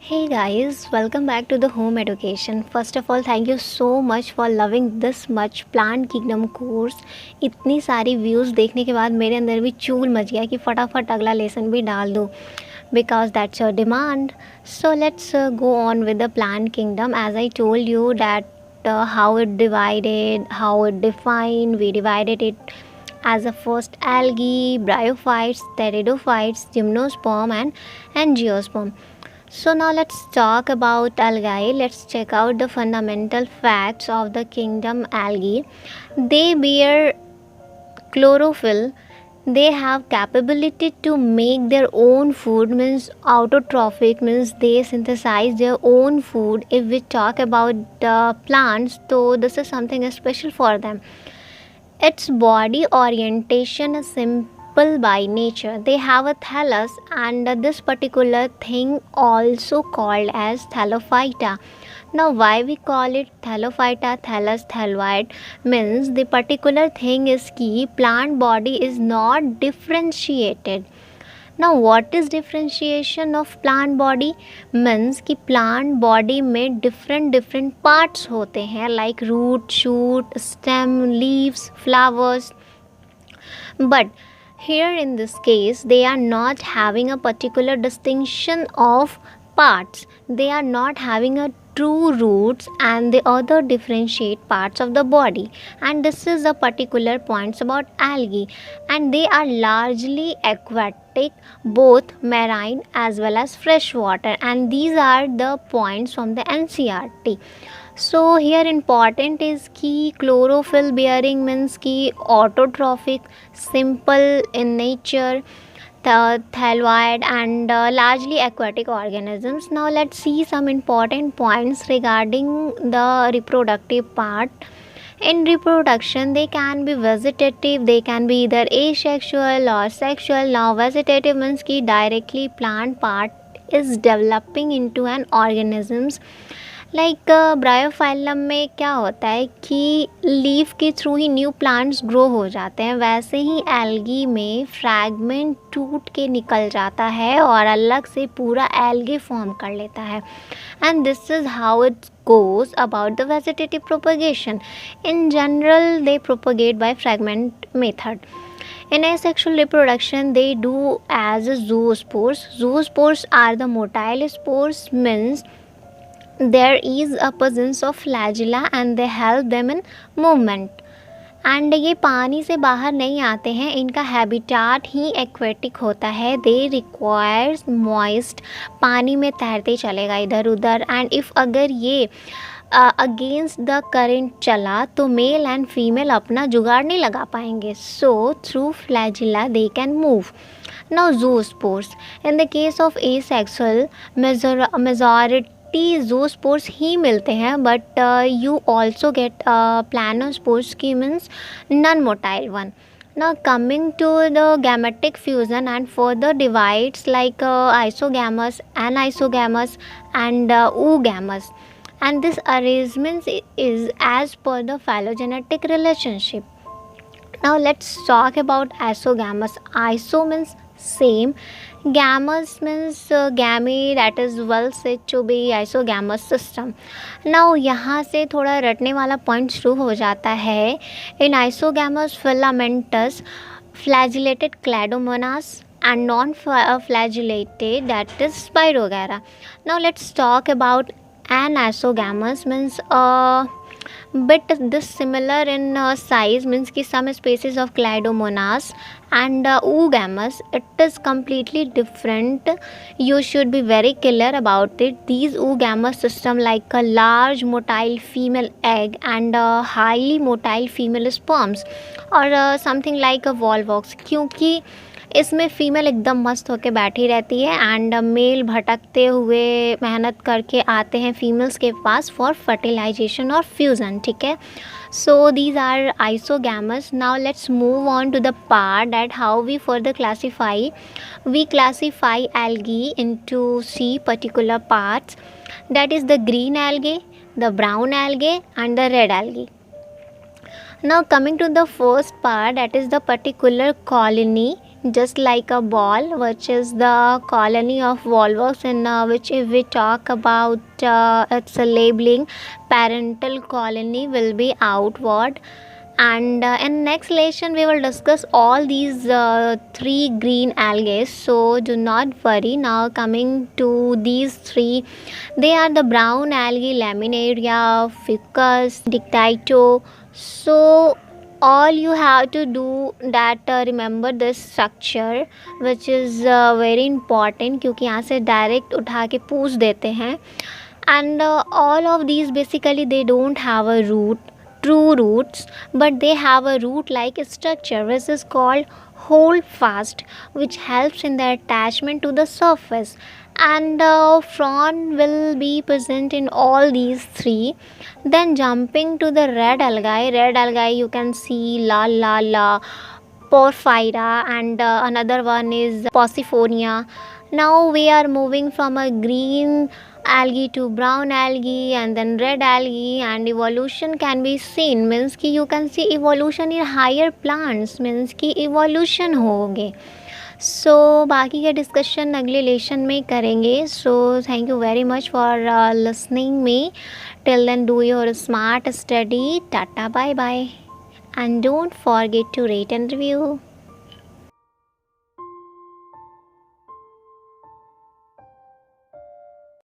Hey guys, welcome back to the home education. First of all, thank you so much for loving this much Plant Kingdom course. इतनी सारी views देखने के बाद मेरे अंदर भी चूल मच गया कि फटाफट अगला लेसन भी डाल दूँ because that's your demand. So let's go on with the Plant Kingdom. As I told you that how it divided, how it defined, we divided it as a first algae, bryophytes, pteridophytes, gymnosperm and angiosperm. So now let's talk about algae. Let's check out the fundamental facts of the kingdom algae. They bear chlorophyll. They have capability to make their own food, means autotrophic, means they synthesize their own food. If we talk about the plants, so this is something special for them. Its body orientation is simple by nature. They have a thallus, and this particular thing also called as thallophyta. Now, why we call it thallophyta, thallus, thalloid means the particular thing is key. Plant body is not differentiated. Now what is differentiation of plant body means कि plant body में different parts होते हैं like root, shoot, stem, leaves, flowers, but here in this case they are not having a particular distinction of parts. They are not having a true roots and the other differentiate parts of the body, and this is the particular points about algae, and they are largely aquatic, both marine as well as freshwater, and these are the points from the NCERT. So here important is कि chlorophyll bearing means कि autotrophic, simple in nature, thalloid and largely aquatic organisms. Now let's see some important points regarding the reproductive part. In reproduction, they can be vegetative, they can be either asexual or sexual. Now vegetative means कि directly plant part is developing into an organisms. Like Bryophyllum में क्या होता है कि leaf के through ही new plants grow हो जाते हैं, वैसे ही एल्गी में फ्रैगमेंट टूट के निकल जाता है और अलग से पूरा एल्गी फॉर्म कर लेता है, and this is how it goes about the vegetative propagation. In general, they propagate by fragment method. In asexual reproduction, they do as zoospores. Zoospores are the motile spores, means there is a presence of flagella and they help them in movement. And ये पानी से बाहर नहीं आते हैं, इनका habitat ही aquatic होता है. दे रिक्वायर्स मॉइस्ट, पानी में तैरते चलेगा इधर उधर, एंड इफ़ अगर ये अगेंस्ट द करेंट चला तो मेल एंड फीमेल अपना जुगाड़ नहीं लगा पाएंगे. So through flagella they can move. Now zoospores, in the case of asexual majority zoospores ही मिलते हैं, but you also get planospores की means non motile one. Now coming to the gametic fusion and further divides like isogamous, anisogamous and oogamous, and this arrangement is as per the phylogenetic relationship. Now let's talk about isogamous. Iso means same, gamous means gamete that is well said to be isogamous system. Now यहाँ से थोड़ा रटने वाला point शुरू हो जाता है. In isogamous filamentous, flagellated cladomonas and non-flagellated that is Spirogera. Now let's talk about anisogamous, means bit this similar in size, means कि some species of cladomonas, and oogamous, it is completely different. You should be very clear about it. These oogamous system like a large motile female egg and highly motile female sperms, or something like a volvox, क्योंकि इसमें female एकदम मस्त होके बैठी रहती है and mail भटकते हुए मेहनत करके आते हैं फीमेल्स के पास फॉर फर्टिलाइजेशन और फ्यूज़न. ठीक है, so these are isogamous. Now let's move on to the part that how we further classify. We classify algae into see particular parts, that is the green algae, the brown algae and the red algae. Now coming to the first part, that is the particular colony just like a ball, which is the colony of volvox, in which if we talk about its labeling, parental colony will be outward. And in next lesson we will discuss all these three green algae, so do not worry. Now coming to these three, they are the brown algae, laminaria, ficus, dictito. So all you have to do that remember this structure, which is very important, क्योंकि यहाँ से direct उठा के पूछ देते हैं. And all of these basically they don't have a root, true roots, but they have a root like structure which is called hold fast, which helps in the attachment to the surface. And frond will be present in all these three. Then jumping to the red algae you can see la la la, porphyra, and another one is Posiphonia. Now we are moving from a green algae to brown algae and then red algae, and evolution can be seen, means कि you can see evolution in higher plants, means कि evolution होगे. सो बाकी का discussion अगले lesson में करेंगे. So thank you very much for listening me. Till then do your smart study. Tata, bye bye, and don't forget to rate and review.